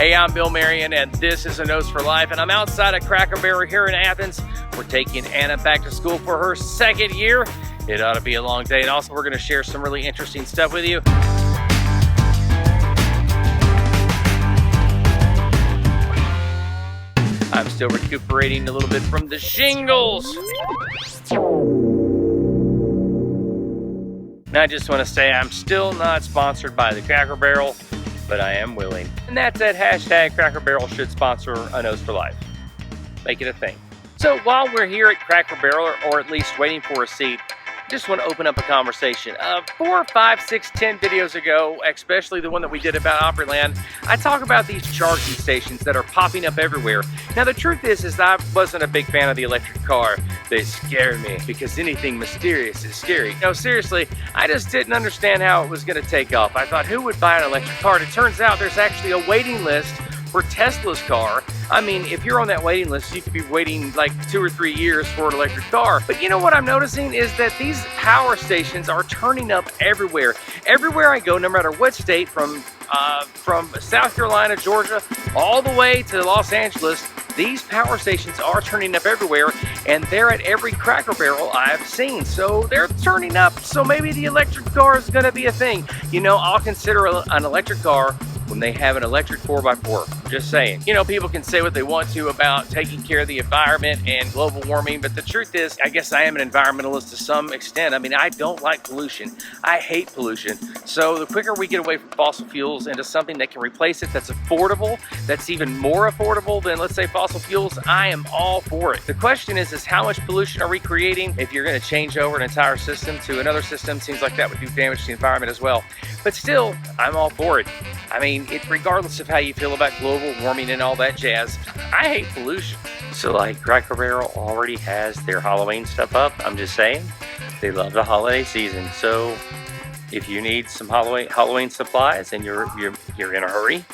Hey, I'm Bill Marion, and this is A Nose for Life, and I'm outside of Cracker Barrel here in Athens. We're taking Anna back to school for her second year. It ought to be a long day, and also we're going to share some really interesting stuff with you. I'm still recuperating a little bit from the shingles. And I just want to say I'm still not sponsored by the Cracker Barrel, but I am willing. And that's at hashtag Cracker Barrel should sponsor A Nose for Life. Make it a thing. So while we're here at Cracker Barrel, or at least waiting for a seat, I just want to open up a conversation. 4, 5, 6, 10 videos ago, especially the one that we did about Opryland, I talk about these charging stations that are popping up everywhere. Now the truth is I wasn't a big fan of the electric car. They scared me because anything mysterious is scary. No, seriously, I just didn't understand how it was going to take off. I thought, who would buy an electric car? And it turns out there's actually a waiting list for Tesla's car. I mean, if you're on that waiting list, you could be waiting like 2 or 3 years for an electric car. But you know what I'm noticing is that these power stations are turning up everywhere. Everywhere I go, no matter what state, from South Carolina, Georgia, all the way to Los Angeles, these power stations are turning up everywhere, and they're at every Cracker Barrel I've seen. So they're turning up, so maybe the electric car is gonna be a thing. You know, I'll consider an electric car when they have an electric 4x4. Just saying. You know, people can say what they want to about taking care of the environment and global warming, but the truth is, I guess I am an environmentalist to some extent. I mean, I don't like pollution. I hate pollution. So the quicker we get away from fossil fuels into something that can replace it, that's affordable, that's even more affordable than, let's say, fossil fuels, I am all for it. The question is how much pollution are we creating? If you're going to change over an entire system to another system, seems like that would do damage to the environment as well. But still, I'm all for it. I mean, regardless of how you feel about global warming and all that jazz, I hate pollution. So like Cracker Barrel already has their Halloween stuff up. I'm just saying, they love the holiday season. So if you need some Halloween supplies and you're in a hurry,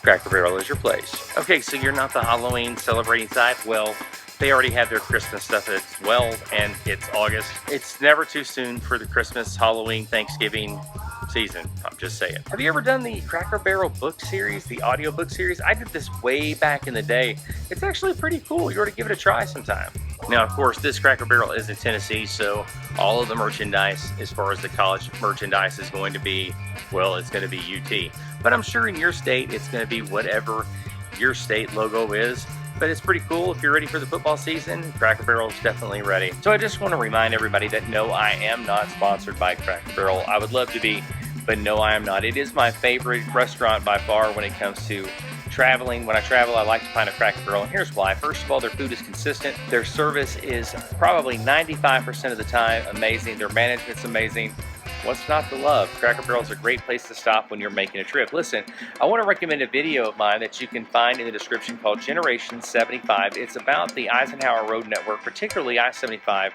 Cracker Barrel is your place. Okay, so you're not the Halloween celebrating type. Well, they already have their Christmas stuff as well, and it's August. It's never too soon for the Christmas, Halloween, Thanksgiving season. I'm just saying. Have you ever done the Cracker Barrel book series, the audio book series? I did this way back in the day. It's actually pretty cool. You ought to give it a try sometime. Now, of course, this Cracker Barrel is in Tennessee, so all of the merchandise, as far as the college merchandise, is going to be, well, it's going to be UT. But I'm sure in your state, it's going to be whatever your state logo is. But it's pretty cool. If you're ready for the football season, Cracker Barrel is definitely ready. So I just want to remind everybody that no, I am not sponsored by Cracker Barrel. I would love to be, but no, I am not. It is my favorite restaurant by far when it comes to traveling. When I travel, I like to find a Cracker Barrel, and here's why. First of all, their food is consistent. Their service is probably 95% of the time amazing. Their management's amazing. What's not to love? Cracker Barrel is a great place to stop when you're making a trip. Listen, I want to recommend a video of mine that you can find in the description called Generation 75. It's about the Eisenhower Road Network, particularly I-75,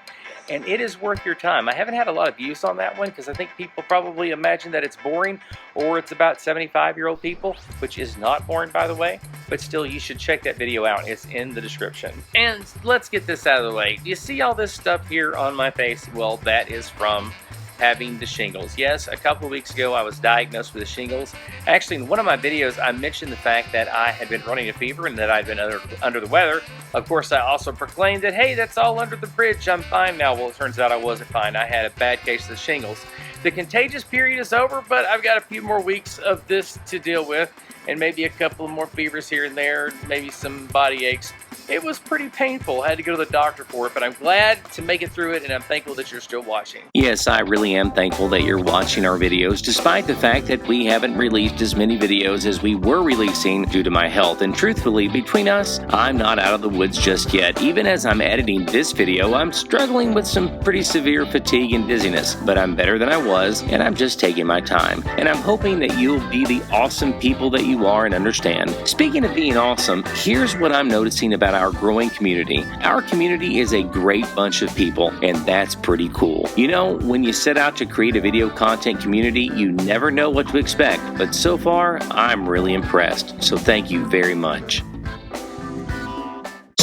and it is worth your time. I haven't had a lot of views on that one because I think people probably imagine that it's boring, or it's about 75-year-old people, which is not boring, by the way, but still, you should check that video out. It's in the description. And let's get this out of the way. You see all this stuff here on my face? Well, that is from having the shingles. Yes, a couple of weeks ago I was diagnosed with the shingles. Actually, in one of my videos I mentioned the fact that I had been running a fever and that I'd been under the weather. Of course, I also proclaimed that, hey, that's all under the bridge, I'm fine now. Well, it turns out I wasn't fine. I had a bad case of the shingles. The contagious period is over, but I've got a few more weeks of this to deal with, and maybe a couple more fevers here and there, maybe some body aches. It was pretty painful. I had to go to the doctor for it, but I'm glad to make it through it, and I'm thankful that you're still watching. Yes, I really am thankful that you're watching our videos, despite the fact that we haven't released as many videos as we were releasing due to my health. And truthfully, between us, I'm not out of the woods just yet. Even as I'm editing this video, I'm struggling with some pretty severe fatigue and dizziness, but I'm better than I was, and I'm just taking my time. And I'm hoping that you'll be the awesome people that you are and understand. Speaking of being awesome, here's what I'm noticing about our growing community. Our community is a great bunch of people, and that's pretty cool. You know, when you set out to create a video content community, you never know what to expect, but so far, I'm really impressed. So thank you very much.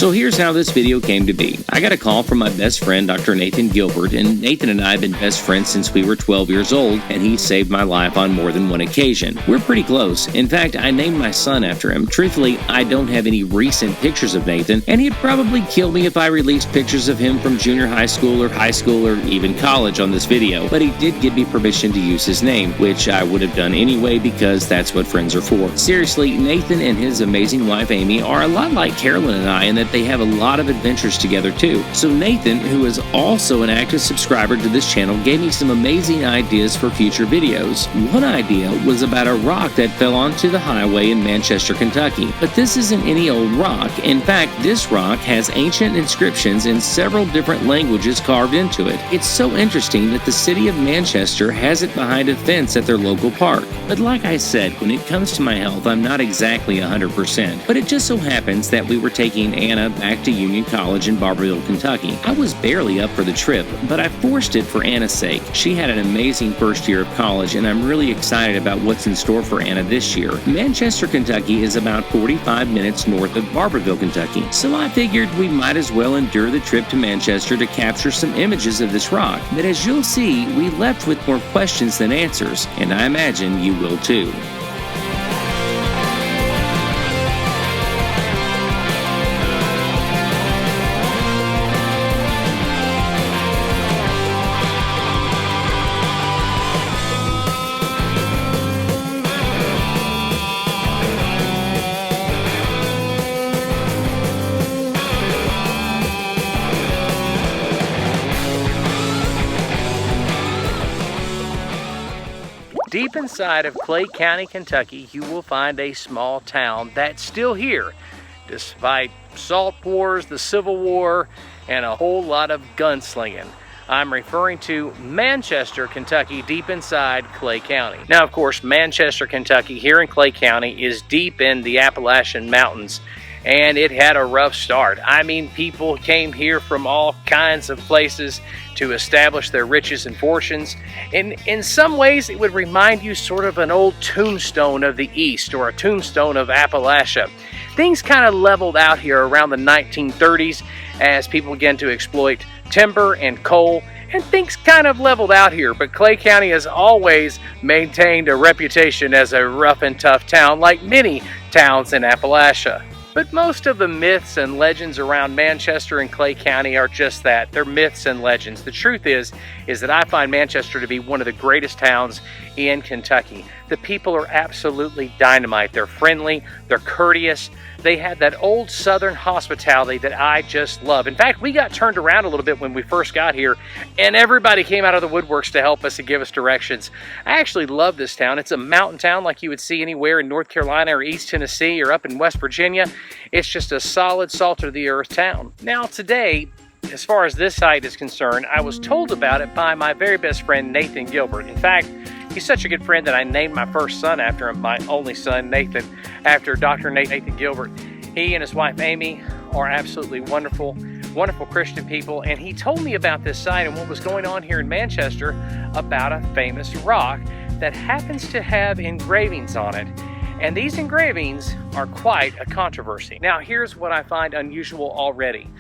So here's how this video came to be. I got a call from my best friend, Dr. Nathan Gilbert, and Nathan and I have been best friends since we were 12 years old, and he saved my life on more than one occasion. We're pretty close. In fact, I named my son after him. Truthfully, I don't have any recent pictures of Nathan, and he'd probably kill me if I released pictures of him from junior high school or even college on this video, but he did give me permission to use his name, which I would have done anyway because that's what friends are for. Seriously, Nathan and his amazing wife Amy are a lot like Carolyn and I in that they have a lot of adventures together too. So Nathan, who is also an active subscriber to this channel, gave me some amazing ideas for future videos. One idea was about a rock that fell onto the highway in Manchester, Kentucky. But this isn't any old rock. In fact, this rock has ancient inscriptions in several different languages carved into it. It's so interesting that the city of Manchester has it behind a fence at their local park. But like I said, when it comes to my health, I'm not exactly 100%. But it just so happens that we were taking Anna back to Union College in Barberville, Kentucky. I was barely up for the trip, but I forced it for Anna's sake. She had an amazing first year of college, and I'm really excited about what's in store for Anna this year. Manchester, Kentucky is about 45 minutes north of Barberville, Kentucky, so I figured we might as well endure the trip to Manchester to capture some images of this rock. But as you'll see, we left with more questions than answers, and I imagine you will too. Deep inside of Clay County, Kentucky, you will find a small town that's still here, despite salt wars, the Civil War, and a whole lot of gunslinging. I'm referring to Manchester, Kentucky, deep inside Clay County. Now, of course, Manchester, Kentucky, here in Clay County, is deep in the Appalachian Mountains, and it had a rough start. I mean, people came here from all kinds of places to establish their riches and fortunes. And in some ways, it would remind you sort of an old tombstone of the East or a tombstone of Appalachia. Things kind of leveled out here around the 1930s as people began to exploit timber and coal, and things kind of leveled out here. But Clay County has always maintained a reputation as a rough and tough town, like many towns in Appalachia. But most of the myths and legends around Manchester and Clay County are just that. They're myths and legends. The truth is that I find Manchester to be one of the greatest towns in Kentucky. The people are absolutely dynamite. They're friendly, they're courteous. They have that old Southern hospitality that I just love. In fact, we got turned around a little bit when we first got here, and everybody came out of the woodworks to help us and give us directions. I actually love this town. It's a mountain town like you would see anywhere in North Carolina or East Tennessee or up in West Virginia. It's just a solid, salt-of-the-earth town. Now today, as far as this site is concerned, I was told about it by my very best friend, Nathan Gilbert. In fact, he's such a good friend that I named my first son after him, my only son, Nathan, after Dr. Nathan Gilbert. He and his wife, Amy, are absolutely wonderful, wonderful Christian people, and he told me about this site and what was going on here in Manchester about a famous rock that happens to have engravings on it. And these engravings are quite a controversy. Now, here's what I find unusual already.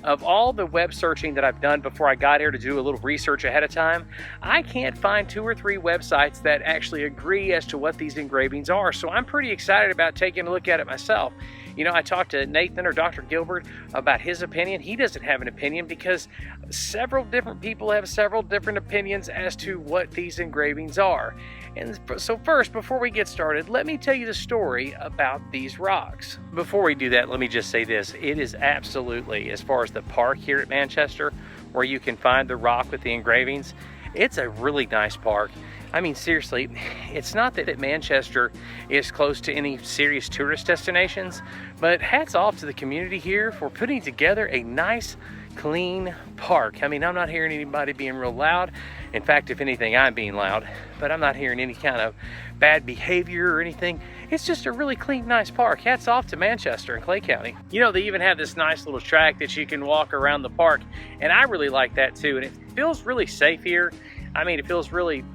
Of all the web searching that I've done before I got here to do a little research ahead of time, I can't find 2 or 3 websites that actually agree as to what these engravings are. So I'm pretty excited about taking a look at it myself. You know, I talked to Nathan or Dr. Gilbert about his opinion. He doesn't have an opinion because several different people have several different opinions as to what these engravings are. And so first, before we get started, let me tell you the story about these rocks. Before we do that, let me just say this. It is absolutely, as far as the park here at Manchester, where you can find the rock with the engravings, it's a really nice park. I mean, seriously, it's not that Manchester is close to any serious tourist destinations, but hats off to the community here for putting together a nice, clean park. I mean, I'm not hearing anybody being real loud. In fact, if anything, I'm being loud, but I'm not hearing any kind of bad behavior or anything. It's just a really clean, nice park. Hats off to Manchester and Clay County. You know, they even have this nice little track that you can walk around the park, and I really like that too. And it feels really safe here. I mean, it feels really,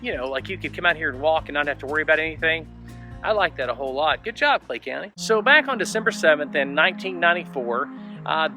you know, like you could come out here and walk and not have to worry about anything. I like that a whole lot. Good job, Clay County. So back on December 7th in 1994,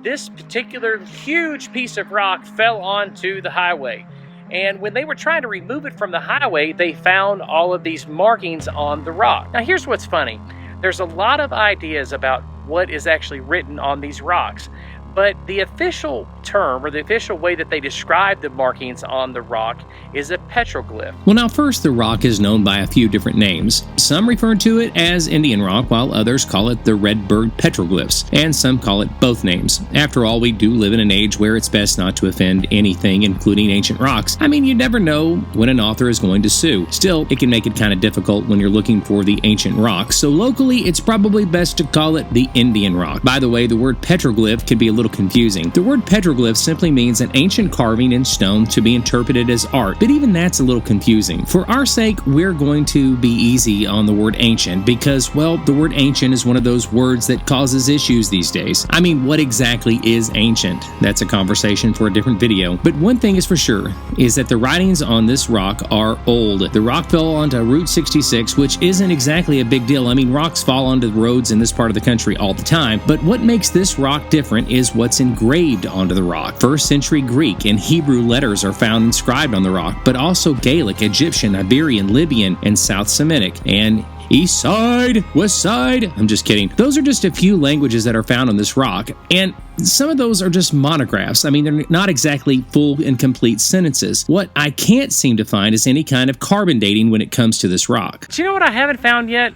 This particular huge piece of rock fell onto the highway. And when they were trying to remove it from the highway, they found all of these markings on the rock. Now, here's what's funny. There's a lot of ideas about what is actually written on these rocks, but the official term, or the official way that they describe the markings on the rock, is a petroglyph. Well, now first, the rock is known by a few different names. Some refer to it as Indian rock, while others call it the Red Bird Petroglyphs, and some call it both names. After all, we do live in an age where it's best not to offend anything, including ancient rocks. I mean, you never know when an author is going to sue. Still, it can make it kind of difficult when you're looking for the ancient rock, so locally, it's probably best to call it the Indian rock. By the way, the word petroglyph can be a little confusing. The word petroglyph simply means an ancient carving in stone to be interpreted as art, but even that's a little confusing. For our sake, we're going to be easy on the word ancient because, well, the word ancient is one of those words that causes issues these days. I mean, what exactly is ancient? That's a conversation for a different video. But one thing is for sure, is that the writings on this rock are old. The rock fell onto Route 66, which isn't exactly a big deal. I mean, rocks fall onto the roads in this part of the country all the time, but what makes this rock different is what's engraved onto the rock. First century Greek and Hebrew letters are found inscribed on the rock, but also Gaelic, Egyptian, Iberian, Libyan, and South Semitic, and East Side, West Side. I'm just kidding. Those are just a few languages that are found on this rock, and some of those are just monographs. I mean, they're not exactly full and complete sentences. What I can't seem to find is any kind of carbon dating when it comes to this rock. Do you know what I haven't found yet?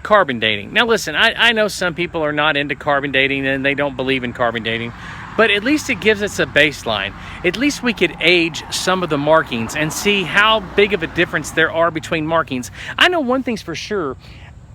Carbon dating. Now listen, I know some people are not into carbon dating and they don't believe in carbon dating, but at least it gives us a baseline. At least we could age some of the markings and see how big of a difference there are between markings. I know one thing's for sure.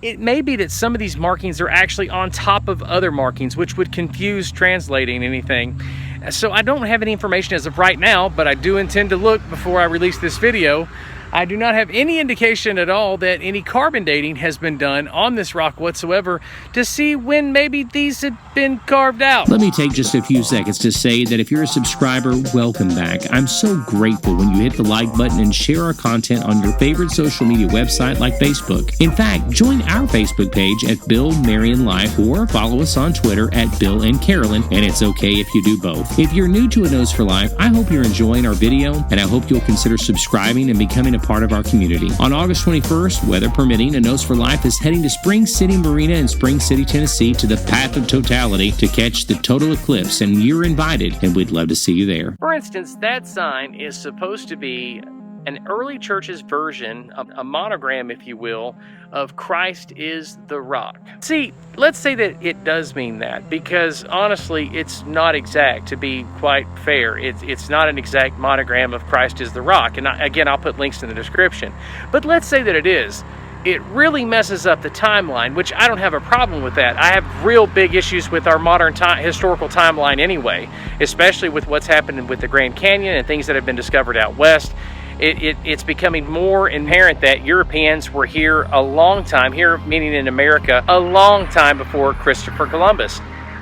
It may be that some of these markings are actually on top of other markings, which would confuse translating anything. So I don't have any information as of right now, but I do intend to look before I release this video. I do not have any indication at all that any carbon dating has been done on this rock whatsoever to see when maybe these had been carved out. Let me take just a few seconds to say that if you're a subscriber, welcome back. I'm so grateful when you hit the like button and share our content on your favorite social media website like Facebook. In fact, join our Facebook page at Bill Marion Life or follow us on Twitter at Bill and Carolyn, and it's okay if you do both. If you're new to A Nose for Life, I hope you're enjoying our video, and I hope you'll consider subscribing and becoming a part of our community. On August 21st, weather permitting, A Nose for Life is heading to Spring City Marina in Spring City, Tennessee to the Path of Totality to catch the total eclipse, and you're invited, and we'd love to see you there. For instance, that sign is supposed to be an early church's version, a monogram, if you will, of Christ is the rock. See, let's say that it does mean that, because honestly, it's not exact, to be quite fair. It's not an exact monogram of Christ is the rock. And again, I'll put links in the description. But let's say that it is. It really messes up the timeline, which I don't have a problem with that. I have real big issues with our modern historical timeline anyway, especially with what's happening with the Grand Canyon and things that have been discovered out west. It's becoming more inherent that Europeans were here a long time, here meaning in America, a long time before Christopher Columbus.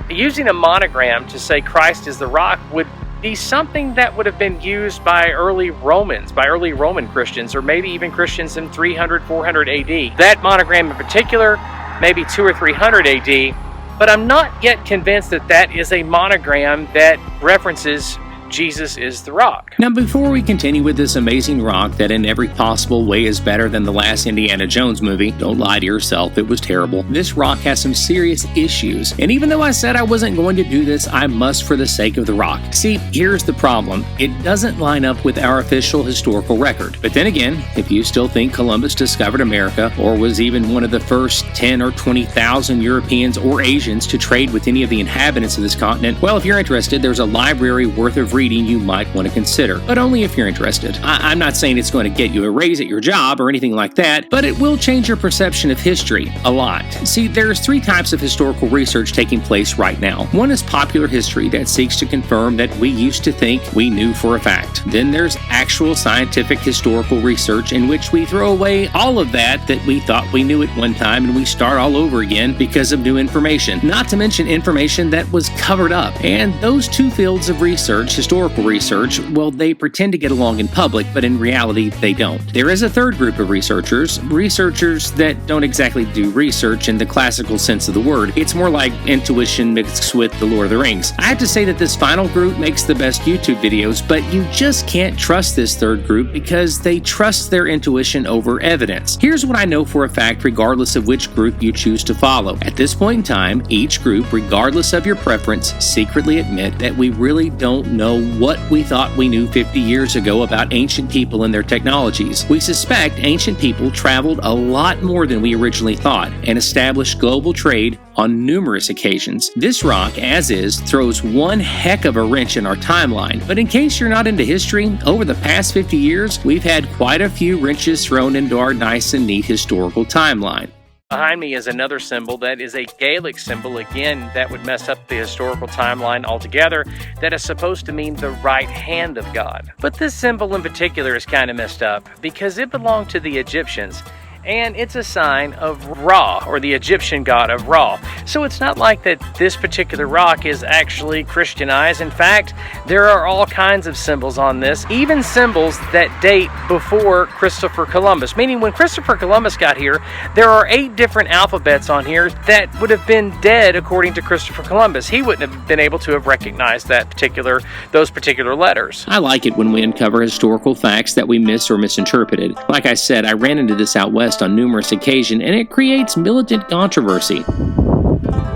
Using a monogram to say Christ is the rock would be something that would have been used by early Romans, by early Roman Christians, or maybe even Christians in 300, 400 AD. That monogram in particular, maybe 200 or 300 AD, but I'm not yet convinced that that is a monogram that references Jesus is the rock. Now, before we continue with this amazing rock that in every possible way is better than the last Indiana Jones movie, don't lie to yourself, it was terrible. This rock has some serious issues, and even though I said I wasn't going to do this, I must for the sake of the rock. See, here's the problem. It doesn't line up with our official historical record. But then again, if you still think Columbus discovered America, or was even one of the first 10 or 20,000 Europeans or Asians to trade with any of the inhabitants of this continent, well, if you're interested, there's a library worth of reading you might want to consider, but only if you're interested. I'm not saying it's going to get you a raise at your job or anything like that, but it will change your perception of history a lot. See, there's three types of historical research taking place right now. One is popular history that seeks to confirm that we used to think we knew for a fact. Then there's actual scientific historical research in which we throw away all of that we thought we knew at one time and we start all over again because of new information. Not to mention information that was covered up. And those two fields of research, historical historical research, well, they pretend to get along in public, but in reality, they don't. There is a third group of researchers that don't exactly do research in the classical sense of the word. It's more like intuition mixed with the Lord of the Rings. I have to say that this final group makes the best YouTube videos, but you just can't trust this third group because they trust their intuition over evidence. Here's what I know for a fact regardless of which group you choose to follow. At this point in time, each group, regardless of your preference, secretly admit that we really don't know what we thought we knew 50 years ago about ancient people and their technologies. We suspect ancient people traveled a lot more than we originally thought and established global trade on numerous occasions. This rock, as is, throws one heck of a wrench in our timeline. But in case you're not into history, over the past 50 years, we've had quite a few wrenches thrown into our nice and neat historical timeline. Behind me is another symbol that is a Gaelic symbol. Again, that would mess up the historical timeline altogether. That is supposed to mean the right hand of God. But this symbol in particular is kind of messed up because it belonged to the Egyptians. And it's a sign of Ra, or the Egyptian god of Ra. So it's not like that this particular rock is actually Christianized. In fact, there are all kinds of symbols on this, even symbols that date before Christopher Columbus. Meaning when Christopher Columbus got here, there are 8 different alphabets on here that would have been dead according to Christopher Columbus. He wouldn't have been able to have recognized those particular letters. I like it when we uncover historical facts that we miss or misinterpreted. Like I said, I ran into this out west on numerous occasions, and it creates militant controversy.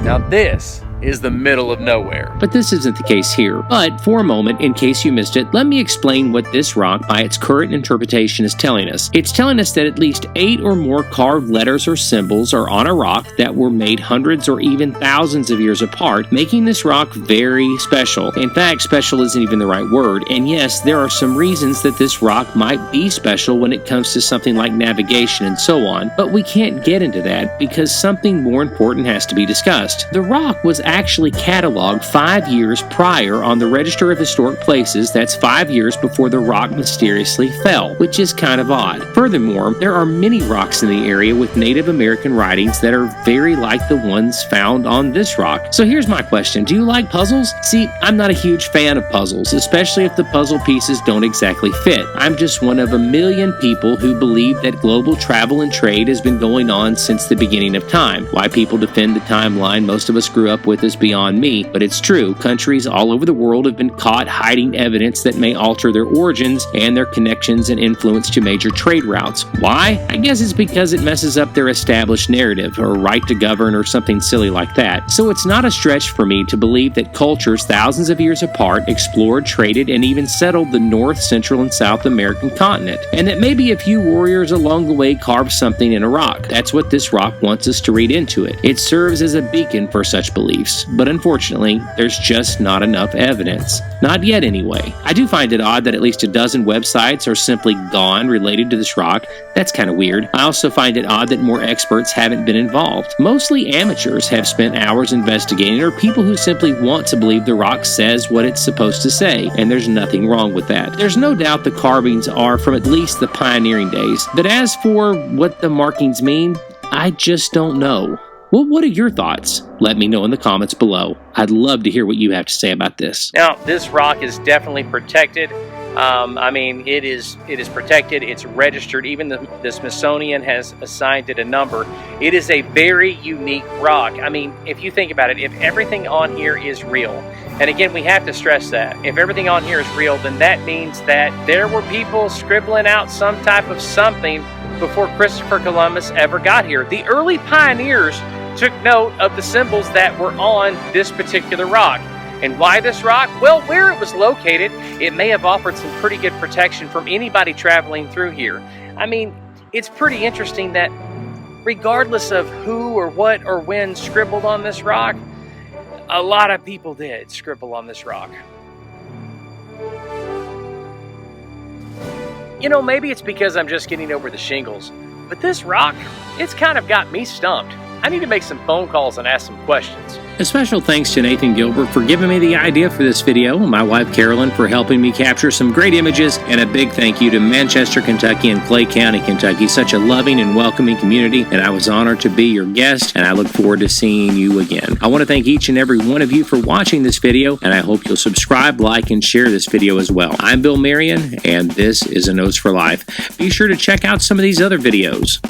Now this is the middle of nowhere. But this isn't the case here. But for a moment, in case you missed it, let me explain what this rock, by its current interpretation, is telling us. It's telling us that at least 8 or more carved letters or symbols are on a rock that were made hundreds or even thousands of years apart, making this rock very special. In fact, special isn't even the right word. And yes, there are some reasons that this rock might be special when it comes to something like navigation and so on, but we can't get into that because something more important has to be discussed. The rock was actually cataloged 5 years prior on the Register of Historic Places. That's 5 years before the rock mysteriously fell, which is kind of odd. Furthermore, there are many rocks in the area with Native American writings that are very like the ones found on this rock. So here's my question. Do you like puzzles? See, I'm not a huge fan of puzzles, especially if the puzzle pieces don't exactly fit. I'm just one of a million people who believe that global travel and trade has been going on since the beginning of time. Why people defend the timeline most of us grew up with is beyond me, but it's true. Countries all over the world have been caught hiding evidence that may alter their origins and their connections and influence to major trade routes. Why? I guess it's because it messes up their established narrative or right to govern or something silly like that. So it's not a stretch for me to believe that cultures thousands of years apart explored, traded, and even settled the North, Central, and South American continent, and that maybe a few warriors along the way carved something in a rock. That's what this rock wants us to read into it. It serves as a beacon for such beliefs. But unfortunately, there's just not enough evidence. Not yet, anyway. I do find it odd that at least a dozen websites are simply gone related to this rock. That's kind of weird. I also find it odd that more experts haven't been involved. Mostly amateurs have spent hours investigating, or people who simply want to believe the rock says what it's supposed to say, and there's nothing wrong with that. There's no doubt the carvings are from at least the pioneering days, but as for what the markings mean, I just don't know. Well, what are your thoughts? Let me know in the comments below. I'd love to hear what you have to say about this. Now, this rock is definitely protected. It is protected. It's registered. Even the Smithsonian has assigned it a number. It is a very unique rock. I mean, if you think about it, if everything on here is real, and again, we have to stress that, if everything on here is real, then that means that there were people scribbling out some type of something before Christopher Columbus ever got here. The early pioneers took note of the symbols that were on this particular rock. And why this rock? Well, where it was located, it may have offered some pretty good protection from anybody traveling through here. I mean, it's pretty interesting that regardless of who or what or when scribbled on this rock, a lot of people did scribble on this rock. You know, maybe it's because I'm just getting over the shingles, but this rock, it's kind of got me stumped. I need to make some phone calls and ask some questions. A special thanks to Nathan Gilbert for giving me the idea for this video, my wife Carolyn for helping me capture some great images, and a big thank you to Manchester, Kentucky and Clay County, Kentucky. Such a loving and welcoming community, and I was honored to be your guest, and I look forward to seeing you again. I want to thank each and every one of you for watching this video, and I hope you'll subscribe, like, and share this video as well. I'm Bill Marion, and this is A Nose for Life. Be sure to check out some of these other videos.